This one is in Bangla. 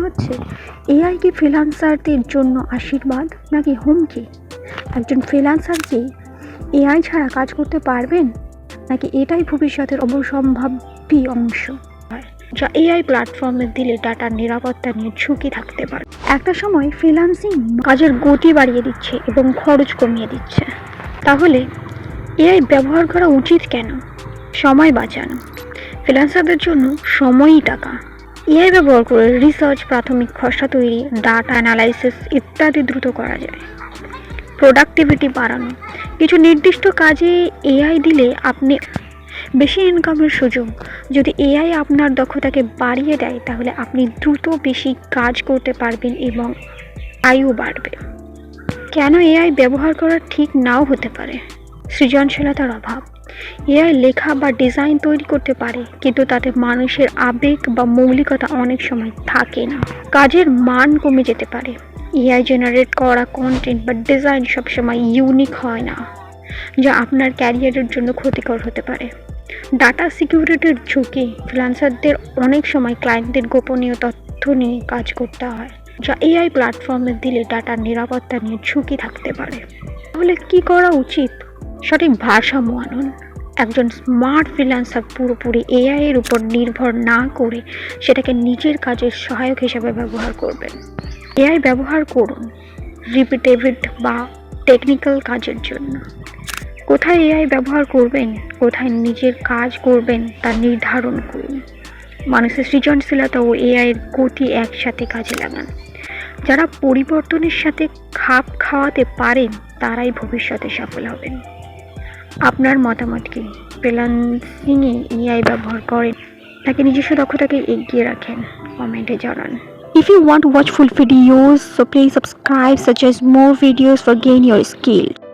হচ্ছে, এআই কি ফ্রিল্যান্সারদের জন্য আশীর্বাদ নাকি হুমকি? একজন ফ্রিল্যান্সার কি এআই ছাড়া কাজ করতে পারবেন, নাকি এটাই ভবিষ্যতের অবসম্ভাবী অংশ যা এআই প্ল্যাটফর্মে দিলে ডাটার নিরাপত্তা নিয়ে ঝুঁকি থাকতে পারে? একটা সময় ফ্রিল্যান্সিং কাজের গতি বাড়িয়ে দিচ্ছে এবং খরচ কমিয়ে দিচ্ছে, তাহলে এআই ব্যবহার করা উচিত কেন? সময় বাঁচানো, ফ্রিল্যান্সারদের জন্য সময়ই টাকা। এআই ব্যবহার করে রিসার্চ, প্রাথমিক খসড়া তৈরি, ডাটা অ্যানালাইসিস ইত্যাদি দ্রুত করা যায়। প্রোডাক্টিভিটি বাড়ানো, কিছু নির্দিষ্ট কাজে এআই দিলে আপনি বেশি ইনকামের সুযোগ। যদি এআই আপনার দক্ষতাকে বাড়িয়ে দেয় তাহলে আপনি দ্রুত বেশি কাজ করতে পারবেন এবং আয়ও বাড়বে। কেন এআই ব্যবহার করা ঠিক নাও হতে পারে? সৃজনশীলতার অভাব, এআই লেখা বা ডিজাইন তৈরি করতে পারে, কিন্তু তাতে মানুষের আবেগ বা মৌলিকতা অনেক সময় থাকে না। কাজের মান কমে যেতে পারে, এআই জেনারেট করা কন্টেন্ট বা ডিজাইন সবসময় ইউনিক হয় না, যা আপনার ক্যারিয়ারের জন্য ক্ষতিকর হতে পারে। ডাটা সিকিউরিটির ঝুঁকি, ফ্রিল্যান্সারদের অনেক সময় ক্লায়েন্টদের গোপনীয় তথ্য নিয়ে কাজ করতে হয়, যা এআই প্ল্যাটফর্মে দিলে ডাটার নিরাপত্তা নিয়ে ঝুঁকি থাকতে পারে। তাহলে কি করা উচিত? সঠিক ভারসাম্য আনুন। একজন স্মার্ট ফ্রিল্যান্সার পুরোপুরি এআই এর উপর নির্ভর না করে সেটাকে নিজের কাজের সহায়ক হিসেবে ব্যবহার করবেন। এআই ব্যবহার করুন রিপিটেটিভ বা টেকনিক্যাল কাজের জন্য। কোথায় এআই ব্যবহার করবেন, কোথায় নিজের কাজ করবেন তা নির্ধারণ করুন। মানুষের সৃজনশীলতা ও এআই এর গতি একসাথে কাজে লাগান। যারা পরিবর্তনের সাথে খাপ খাওয়াতে পারেন তারাই ভবিষ্যতে সফল হবেন। আপনার মতামত কি? ফ্রিল্যান্সিংয়ে এআই ব্যবহার করেন নাকি নিজস্ব দক্ষতাকে এগিয়ে রাখেন? কমেন্টে জানান। If you want to watch full videos, so please subscribe, suggest more videos for gain your skill.